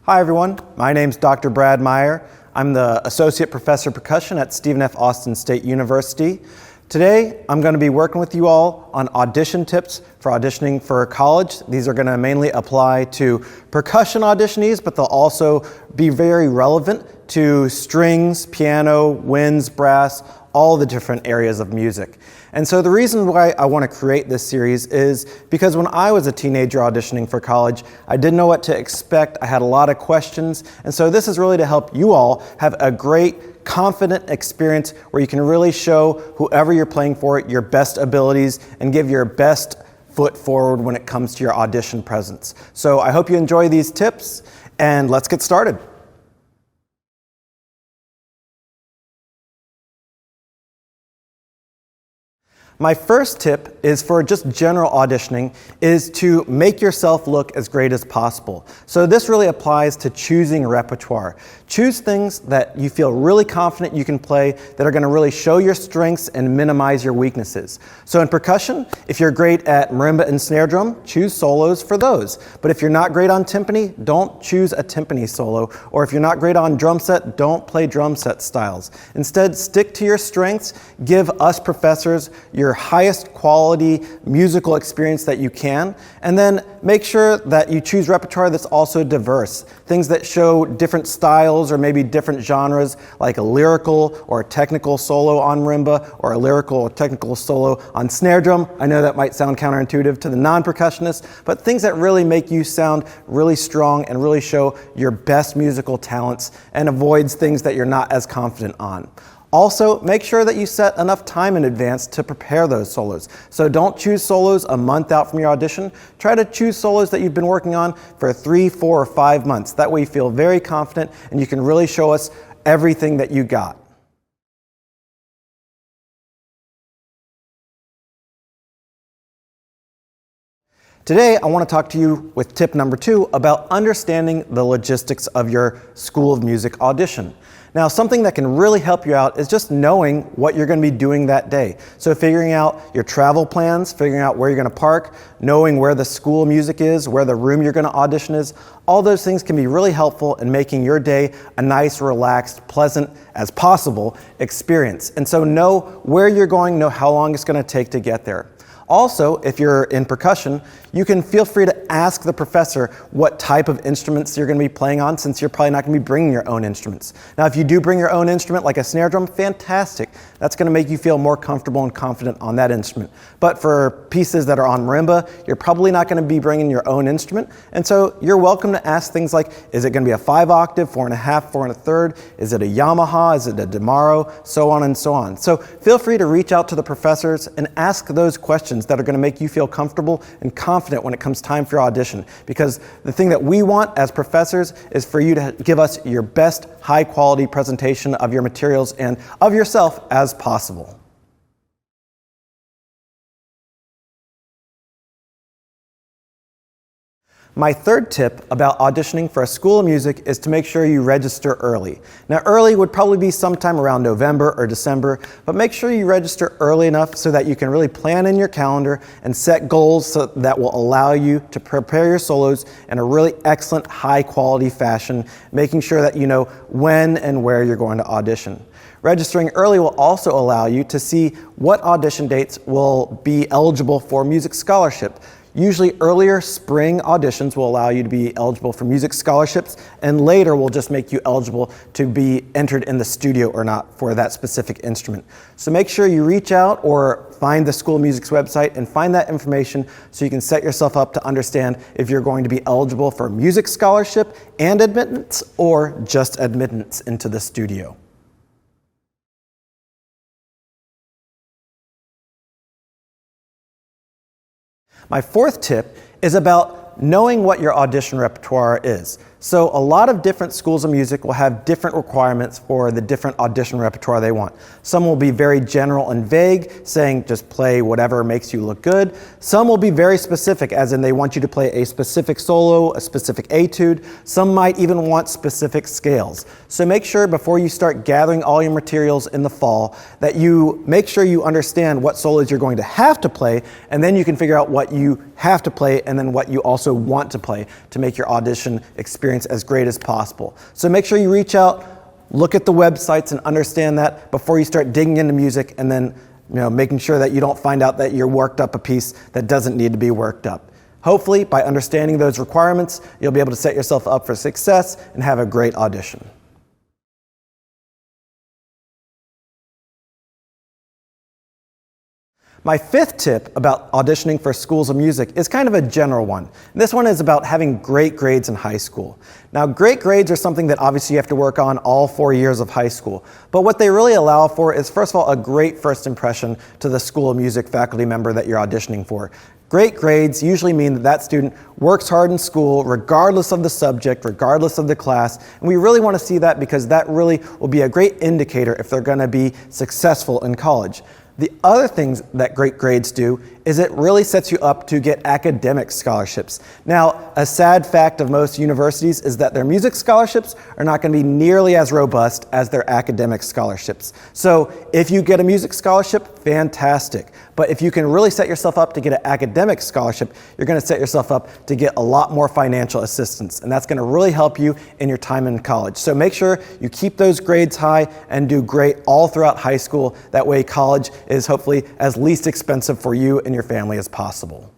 Hi everyone, my name's Dr. Brad Meyer. I'm the Associate Professor of Percussion at Stephen F. Austin State University. Today, I'm going to be working with you all on audition tips for auditioning for college. These are going to mainly apply to percussion auditionees, but they'll also be very relevant to strings, piano, winds, brass, all the different areas of music. And so the reason why I want to create this series is because when I was a teenager auditioning for college, I didn't know what to expect. I had a lot of questions. And so this is really to help you all have a great, confident experience where you can really show whoever you're playing for your best abilities and give your best foot forward when it comes to your audition presence. So I hope you enjoy these tips, and let's get started. My first tip is for just general auditioning is to make yourself look as great as possible. So this really applies to choosing repertoire. Choose things that you feel really confident you can play that are going to really show your strengths and minimize your weaknesses. So in percussion, if you're great at marimba and snare drum, choose solos for those. But if you're not great on timpani, don't choose a timpani solo. Or if you're not great on drum set, don't play drum set styles. Instead, stick to your strengths. Give us professors your highest quality musical experience that you can, and then make sure that you choose repertoire that's also diverse. Things that show different styles or maybe different genres, like a lyrical or a technical solo on marimba or a lyrical or technical solo on snare drum. I know that might sound counterintuitive to the non-percussionist, but things that really make you sound really strong and really show your best musical talents and avoids things that you're not as confident on. Also, make sure that you set enough time in advance to prepare those solos. So don't choose solos a month out from your audition. Try to choose solos that you've been working on for 3, 4, or 5 months. That way you feel very confident and you can really show us everything that you got. Today, I want to talk to you with tip number 2 about understanding the logistics of your School of Music audition. Now, something that can really help you out is just knowing what you're going to be doing that day. So figuring out your travel plans, figuring out where you're going to park, knowing where the School of Music is, where the room you're going to audition is, all those things can be really helpful in making your day a nice, relaxed, pleasant as possible experience. And so know where you're going, know how long it's going to take to get there. Also, if you're in percussion, you can feel free to ask the professor what type of instruments you're going to be playing on, since you're probably not going to be bringing your own instruments. Now, if you do bring your own instrument, like a snare drum, fantastic. That's going to make you feel more comfortable and confident on that instrument. But for pieces that are on marimba, you're probably not going to be bringing your own instrument. And so you're welcome to ask things like, is it going to be a 5-octave, 4 1/2, 4 1/3? Is it a Yamaha? Is it a Demaro? So on and so on. So feel free to reach out to the professors and ask those questions that are going to make you feel comfortable and confident when it comes time for your audition. Because the thing that we want as professors is for you to give us your best high quality presentation of your materials and of yourself as possible. My third tip about auditioning for a School of Music is to make sure you register early. Now, early would probably be sometime around November or December, but make sure you register early enough so that you can really plan in your calendar and set goals that will allow you to prepare your solos in a really excellent, high-quality fashion, making sure that you know when and where you're going to audition. Registering early will also allow you to see what audition dates will be eligible for music scholarship. Usually earlier spring auditions will allow you to be eligible for music scholarships, and later will just make you eligible to be entered in the studio or not for that specific instrument. So make sure you reach out or find the School of Music's website and find that information so you can set yourself up to understand if you're going to be eligible for music scholarship and admittance or just admittance into the studio. My fourth tip is about knowing what your audition repertoire is. So a lot of different schools of music will have different requirements for the different audition repertoire they want. Some will be very general and vague, saying just play whatever makes you look good. Some will be very specific, as in they want you to play a specific solo, a specific etude. Some might even want specific scales. So make sure before you start gathering all your materials in the fall that you make sure you understand what solos you're going to have to play, and then you can figure out what you have to play and then what you also want to play to make your audition experience experience as great as possible. So make sure you reach out, look at the websites and understand that before you start digging into music and then making sure that you don't find out that you're worked up a piece that doesn't need to be worked up. Hopefully, by understanding those requirements, you'll be able to set yourself up for success and have a great audition. My fifth tip about auditioning for schools of music is kind of a general one. This one is about having great grades in high school. Now, great grades are something that obviously you have to work on all 4 years of high school. But what they really allow for is, first of all, a great first impression to the School of Music faculty member that you're auditioning for. Great grades usually mean that that student works hard in school regardless of the subject, regardless of the class. And we really want to see that because that really will be a great indicator if they're going to be successful in college. The other things that great grades do is it really sets you up to get academic scholarships. Now, a sad fact of most universities is that their music scholarships are not going to be nearly as robust as their academic scholarships. So if you get a music scholarship, fantastic. But if you can really set yourself up to get an academic scholarship, you're going to set yourself up to get a lot more financial assistance. And that's going to really help you in your time in college. So make sure you keep those grades high and do great all throughout high school. That way college is hopefully as least expensive for you and your family as possible.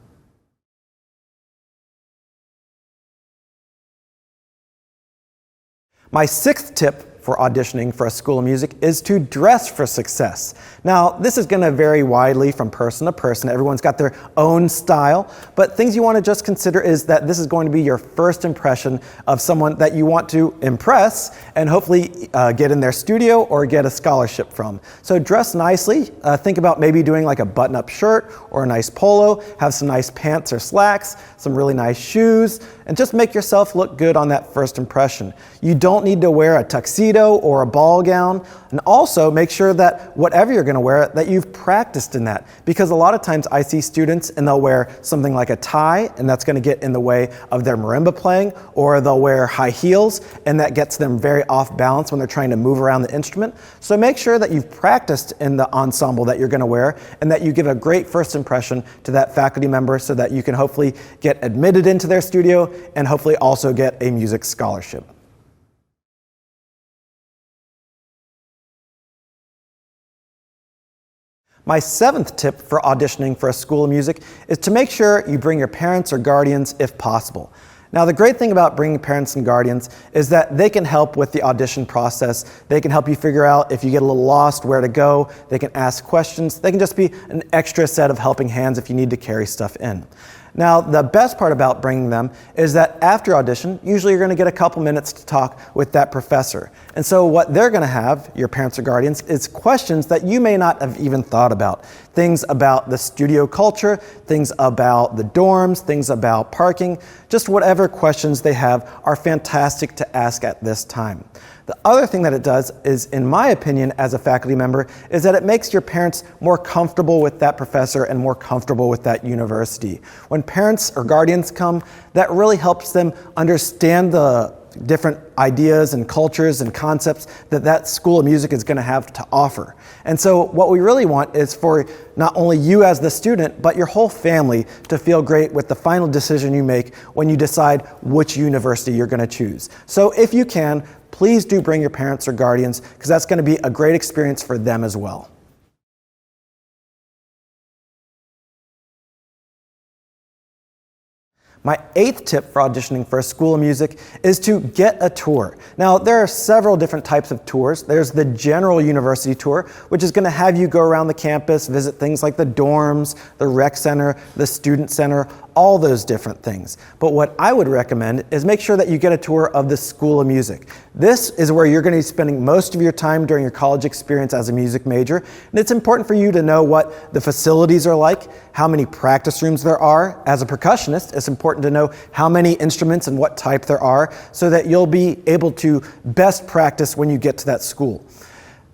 My sixth tip for auditioning for a school of music is to dress for success. Now, this is going to vary widely from person to person. Everyone's got their own style, but things you want to just consider is that this is going to be your first impression of someone that you want to impress and hopefully get in their studio or get a scholarship from. So dress nicely. Think about maybe doing like a button-up shirt or a nice polo, have some nice pants or slacks, some really nice shoes, and just make yourself look good on that first impression. You don't need to wear a tuxedo or a ball gown, and also make sure that whatever you're going to wear, that you've practiced in that. Because a lot of times I see students and they'll wear something like a tie, and that's going to get in the way of their marimba playing, or they'll wear high heels, and that gets them very off balance when they're trying to move around the instrument. So make sure that you've practiced in the ensemble that you're going to wear, and that you give a great first impression to that faculty member so that you can hopefully get admitted into their studio and hopefully also get a music scholarship. My seventh tip for auditioning for a school of music is to make sure you bring your parents or guardians if possible. Now, the great thing about bringing parents and guardians is that they can help with the audition process. They can help you figure out if you get a little lost where to go. They can ask questions. They can just be an extra set of helping hands if you need to carry stuff in. Now, the best part about bringing them is that after audition, usually you're going to get a couple minutes to talk with that professor. And so what they're going to have, your parents or guardians, is questions that you may not have even thought about. Things about the studio culture, things about the dorms, things about parking, just whatever questions they have are fantastic to ask at this time. The other thing that it does is, in my opinion, as a faculty member, is that it makes your parents more comfortable with that professor and more comfortable with that university. When parents or guardians come, that really helps them understand the different ideas and cultures and concepts that that school of music is going to have to offer. And so what we really want is for not only you as the student, but your whole family to feel great with the final decision you make when you decide which university you're going to choose. So if you can, please do bring your parents or guardians, because that's going to be a great experience for them as well. My eighth tip for auditioning for a school of music is to get a tour. Now, there are several different types of tours. There's the general university tour, which is going to have you go around the campus, visit things like the dorms, the rec center, the student center, all those different things. But what I would recommend is make sure that you get a tour of the School of Music. This is where you're going to be spending most of your time during your college experience as a music major. And it's important for you to know what the facilities are like, how many practice rooms there are. As a percussionist, it's important to know how many instruments and what type there are so that you'll be able to best practice when you get to that school.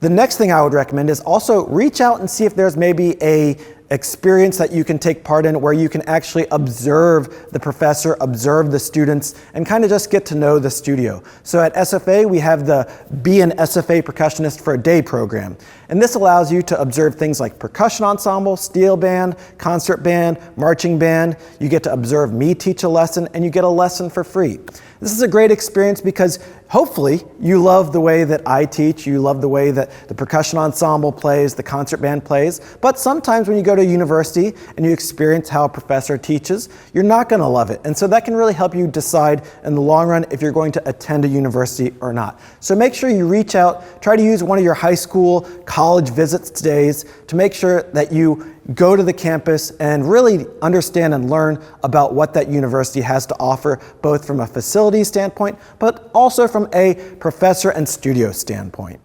The next thing I would recommend is also reach out and see if there's maybe a experience that you can take part in where you can actually observe the professor, observe the students, and kind of just get to know the studio. So at SFA, we have the Be an SFA Percussionist for a Day program. And this allows you to observe things like percussion ensemble, steel band, concert band, marching band. You get to observe me teach a lesson, and you get a lesson for free. This is a great experience because hopefully you love the way that I teach, you love the way that the percussion ensemble plays, the concert band plays, but sometimes when you go to university and you experience how a professor teaches, you're not going to love it. And so that can really help you decide in the long run if you're going to attend a university or not. So make sure you reach out, try to use one of your high school, college visits days to make sure that you go to the campus and really understand and learn about what that university has to offer, both from a facility standpoint, but also from a professor and studio standpoint.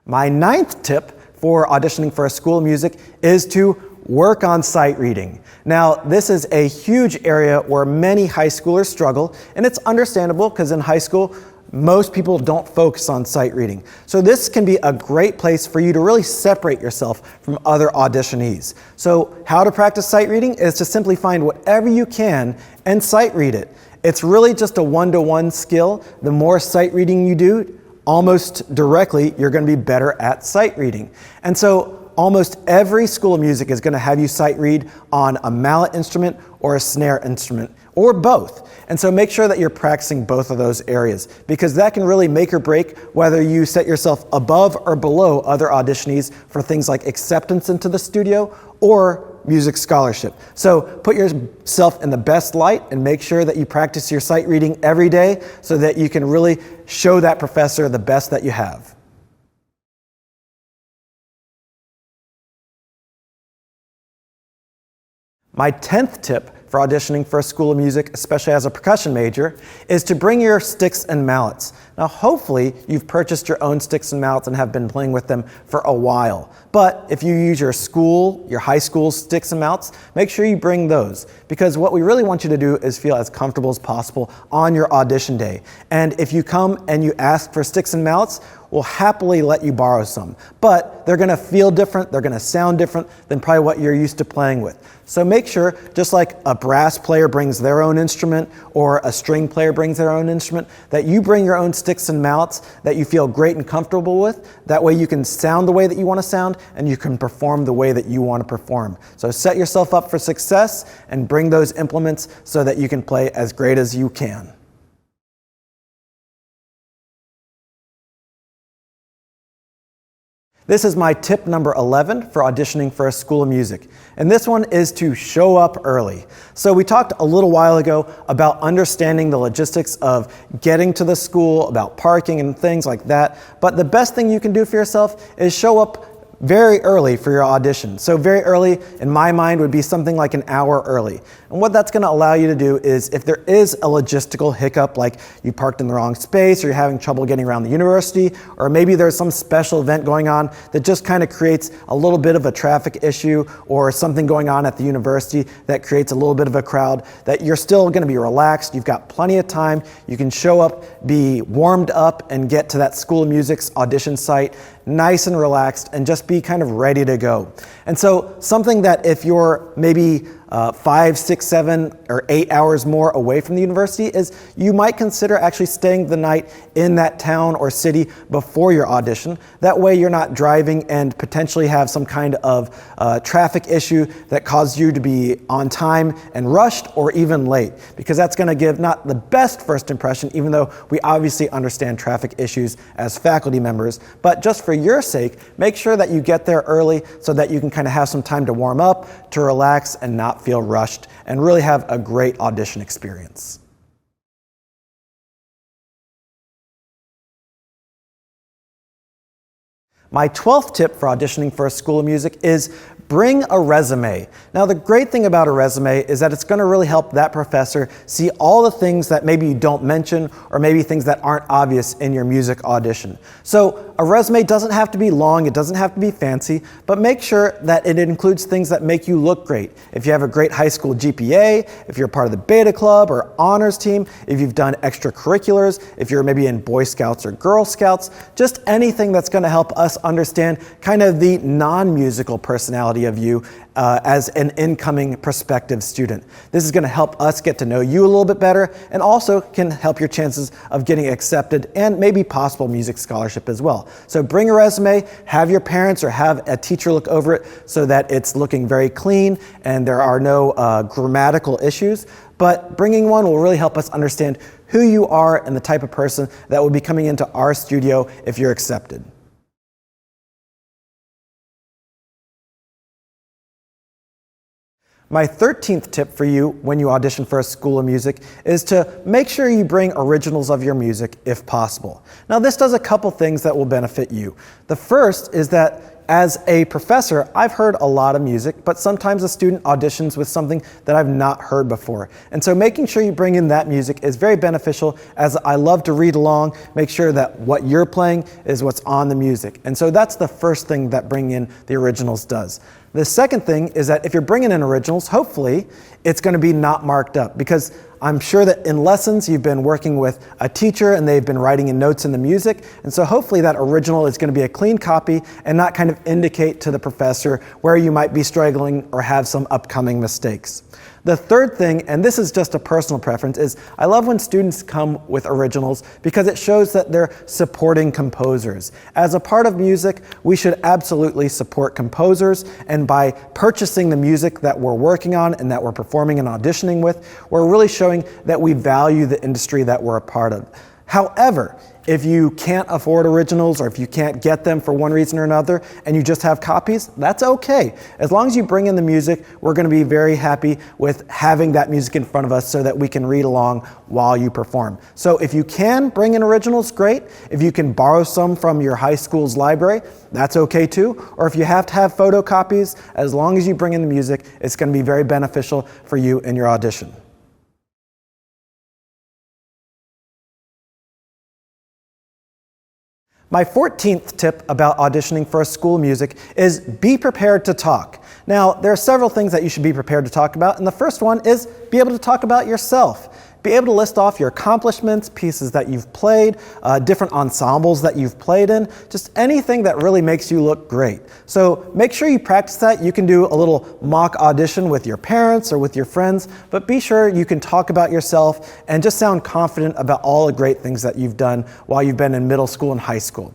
My 9th tip for auditioning for a school of music is to work on sight reading. Now, this is a huge area where many high schoolers struggle, and it's understandable because in high school, most people don't focus on sight reading. So this can be a great place for you to really separate yourself from other auditionees. So how to practice sight reading is to simply find whatever you can and sight read it. It's really just a one-to-one skill. The more sight reading you do, almost directly, you're going to be better at sight reading. And so almost every school of music is going to have you sight read on a mallet instrument or a snare instrument, or both. And so make sure that you're practicing both of those areas, because that can really make or break whether you set yourself above or below other auditionees for things like acceptance into the studio or music scholarship. So put yourself in the best light and make sure that you practice your sight reading every day so that you can really show that professor the best that you have. My 10th tip for auditioning for a school of music, especially as a percussion major, is to bring your sticks and mallets. Now, hopefully, you've purchased your own sticks and mallets and have been playing with them for a while. But if you use your school, your high school sticks and mallets, make sure you bring those, because what we really want you to do is feel as comfortable as possible on your audition day. And if you come and you ask for sticks and mallets, we'll happily let you borrow some. But they're going to feel different, they're going to sound different than probably what you're used to playing with. So make sure, just like a brass player brings their own instrument or a string player brings their own instrument, that you bring your own sticks and mallets that you feel great and comfortable with. That way you can sound the way that you want to sound and you can perform the way that you want to perform. So set yourself up for success and bring those implements so that you can play as great as you can. This is my tip number 11 for auditioning for a school of music. And this one is to show up early. So we talked a little while ago about understanding the logistics of getting to the school, about parking and things like that. But the best thing you can do for yourself is show up very early for your audition. So very early, in my mind, would be something like an hour early. And what that's going to allow you to do is, if there is a logistical hiccup, like you parked in the wrong space, or you're having trouble getting around the university, or maybe there's some special event going on that just kind of creates a little bit of a traffic issue, or something going on at the university that creates a little bit of a crowd, that you're still going to be relaxed, you've got plenty of time, you can show up, be warmed up, and get to that school of music's audition site nice and relaxed and just be kind of ready to go. And so something that if you're maybe 5, 6, 7, or 8 hours more away from the university is you might consider actually staying the night in that town or city before your audition. That way you're not driving and potentially have some kind of traffic issue that causes you to be on time and rushed or even late, because that's going to give not the best first impression, even though we obviously understand traffic issues as faculty members. But just for your sake, make sure that you get there early so that you can kind of have some time to warm up, to relax, and not feel rushed, and really have a great audition experience. My 12th tip for auditioning for a school of music is bring a resume. Now, the great thing about a resume is that it's going to really help that professor see all the things that maybe you don't mention, or maybe things that aren't obvious in your music audition. So a resume doesn't have to be long, it doesn't have to be fancy, but make sure that it includes things that make you look great. If you have a great high school GPA, if you're part of the beta club or honors team, if you've done extracurriculars, if you're maybe in Boy Scouts or Girl Scouts, just anything that's going to help us understand kind of the non-musical personality reality of you as an incoming prospective student. This is going to help us get to know you a little bit better, and also can help your chances of getting accepted and maybe possible music scholarship as well. So bring a resume, have your parents or have a teacher look over it so that it's looking very clean and there are no grammatical issues. But bringing one will really help us understand who you are and the type of person that will be coming into our studio if you're accepted. My 13th tip for you when you audition for a school of music is to make sure you bring originals of your music if possible. Now this does a couple things that will benefit you. The first is that as a professor, I've heard a lot of music, but sometimes a student auditions with something that I've not heard before. And so making sure you bring in that music is very beneficial, as I love to read along, make sure that what you're playing is what's on the music. And so that's the first thing that bringing in the originals does. The second thing is that if you're bringing in originals, hopefully it's going to be not marked up, because I'm sure that in lessons you've been working with a teacher and they've been writing in notes in the music, and so hopefully that original is going to be a clean copy and not kind of indicate to the professor where you might be struggling or have some upcoming mistakes. The third thing, and this is just a personal preference, is I love when students come with originals because it shows that they're supporting composers. As a part of music, we should absolutely support composers, and by purchasing the music that we're working on and that we're performing and auditioning with, we're really showing that we value the industry that we're a part of. However, if you can't afford originals, or if you can't get them for one reason or another and you just have copies, that's okay. As long as you bring in the music, we're going to be very happy with having that music in front of us so that we can read along while you perform. So if you can bring in originals, great. If you can borrow some from your high school's library, that's okay too. Or if you have to have photocopies, as long as you bring in the music, it's going to be very beneficial for you in your audition. My 14th tip about auditioning for a school of music is be prepared to talk. Now, there are several things that you should be prepared to talk about, and the first one is be able to talk about yourself. Be able to list off your accomplishments, pieces that you've played, different ensembles that you've played in, just anything that really makes you look great. So make sure you practice that. You can do a little mock audition with your parents or with your friends, but be sure you can talk about yourself and just sound confident about all the great things that you've done while you've been in middle school and high school.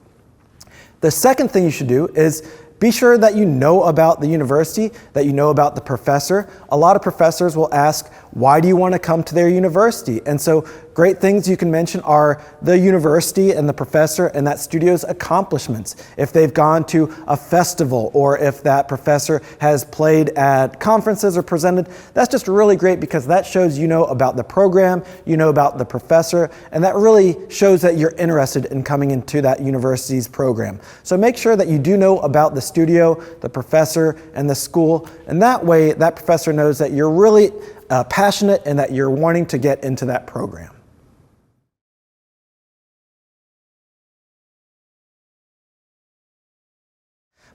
The second thing you should do is be sure that you know about the university, that you know about the professor. A lot of professors will ask, why do you want to come to their university? And so great things you can mention are the university and the professor and that studio's accomplishments. If they've gone to a festival, or if that professor has played at conferences or presented, that's just really great, because that shows you know about the program, you know about the professor, and that really shows that you're interested in coming into that university's program. So make sure that you do know about the studio, the professor, and the school, and that way that professor knows that you're really passionate and that you're wanting to get into that program.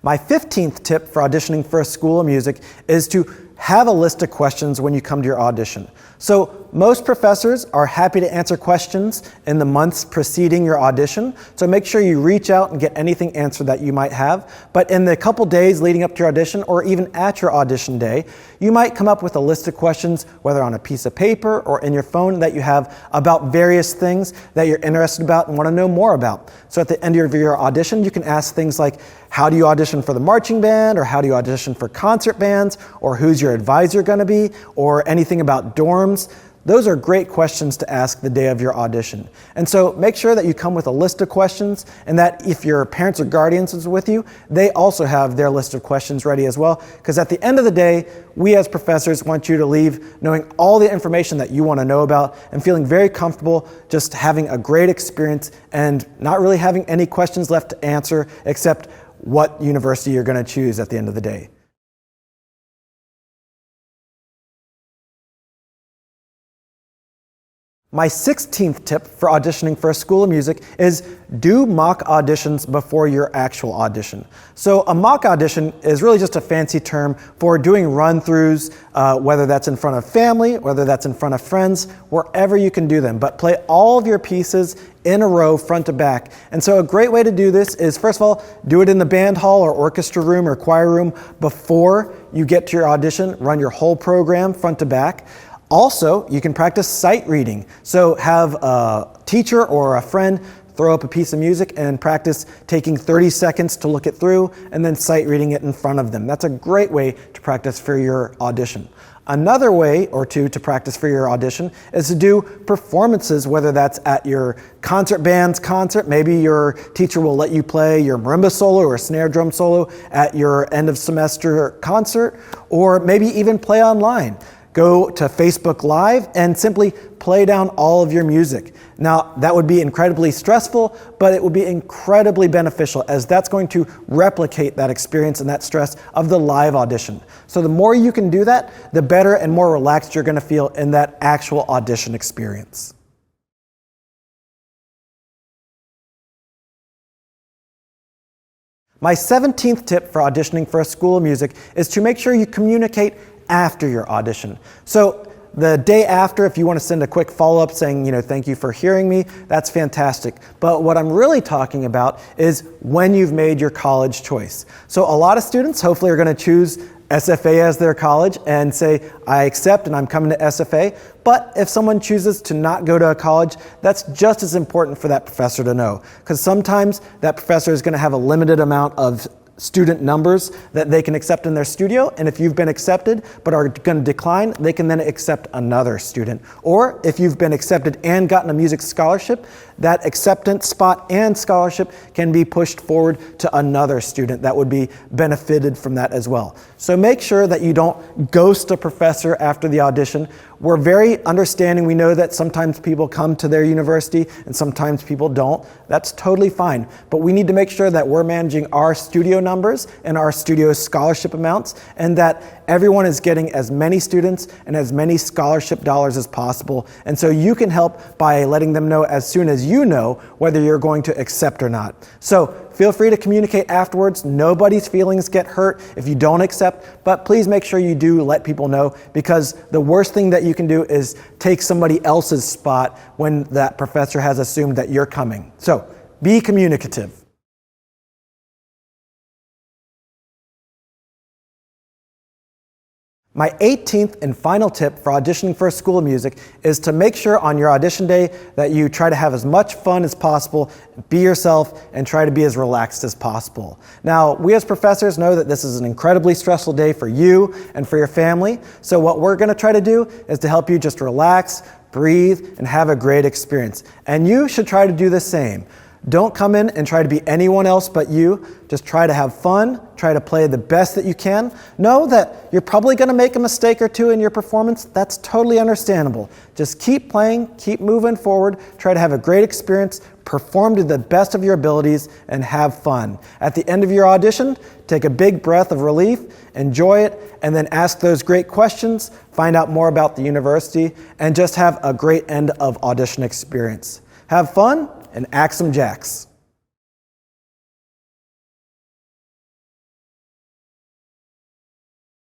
My 15th tip for auditioning for a school of music is to have a list of questions when you come to your audition. So most professors are happy to answer questions in the months preceding your audition, so make sure you reach out and get anything answered that you might have. But in the couple days leading up to your audition, or even at your audition day, you might come up with a list of questions, whether on a piece of paper or in your phone, that you have about various things that you're interested about and want to know more about. So at the end of your audition, you can ask things like, how do you audition for the marching band, or how do you audition for concert bands, or who's your advisor going to be, or anything about dorms. Those are great questions to ask the day of your audition. And so make sure that you come with a list of questions, and that if your parents or guardians is with you, they also have their list of questions ready as well. Because at the end of the day, we as professors want you to leave knowing all the information that you want to know about and feeling very comfortable just having a great experience and not really having any questions left to answer except what university you're going to choose at the end of the day. My 16th tip for auditioning for a school of music is do mock auditions before your actual audition. So a mock audition is really just a fancy term for doing run-throughs, whether that's in front of family, whether that's in front of friends, wherever you can do them. But play all of your pieces in a row, front to back. And so a great way to do this is, first of all, do it in the band hall or orchestra room or choir room before you get to your audition. Run your whole program front to back. Also, you can practice sight reading. So have a teacher or a friend throw up a piece of music and practice taking 30 seconds to look it through and then sight reading it in front of them. That's a great way to practice for your audition. Another way or two to practice for your audition is to do performances, whether that's at your concert band's concert. Maybe your teacher will let you play your marimba solo or snare drum solo at your end of semester concert, or maybe even play online. Go to Facebook Live and simply play down all of your music. Now, that would be incredibly stressful, but it would be incredibly beneficial, as that's going to replicate that experience and that stress of the live audition. So the more you can do that, the better and more relaxed you're going to feel in that actual audition experience. My 17th tip for auditioning for a school of music is to make sure you communicate after your audition. So the day after, if you want to send a quick follow-up saying, thank you for hearing me, that's fantastic. But what I'm really talking about is when you've made your college choice. So a lot of students hopefully are going to choose SFA as their college and say, I accept and I'm coming to SFA. But if someone chooses to not go to a college, that's just as important for that professor to know. Because sometimes that professor is going to have a limited amount of student numbers that they can accept in their studio, and if you've been accepted but are going to decline, they can then accept another student. Or if you've been accepted and gotten a music scholarship, that acceptance spot and scholarship can be pushed forward to another student that would be benefited from that as well. So make sure that you don't ghost a professor after the audition. We're very understanding. We know that sometimes people come to their university and sometimes people don't. That's totally fine. But we need to make sure that we're managing our studio numbers and our studio scholarship amounts, and that everyone is getting as many students and as many scholarship dollars as possible. And so you can help by letting them know as soon as you know whether you're going to accept or not. So feel free to communicate afterwards. Nobody's feelings get hurt if you don't accept, but please make sure you do let people know, because the worst thing that you can do is take somebody else's spot when that professor has assumed that you're coming. So be communicative. My 18th and final tip for auditioning for a school of music is to make sure on your audition day that you try to have as much fun as possible, be yourself, and try to be as relaxed as possible. Now, we as professors know that this is an incredibly stressful day for you and for your family, so what we're going to try to do is to help you just relax, breathe, and have a great experience. And you should try to do the same. Don't come in and try to be anyone else but you. Just try to have fun, try to play the best that you can. Know that you're probably going to make a mistake or two in your performance. That's totally understandable. Just keep playing, keep moving forward, try to have a great experience, perform to the best of your abilities, and have fun. At the end of your audition, take a big breath of relief, enjoy it, and then ask those great questions, find out more about the university, and just have a great end of audition experience. Have fun and act some jacks.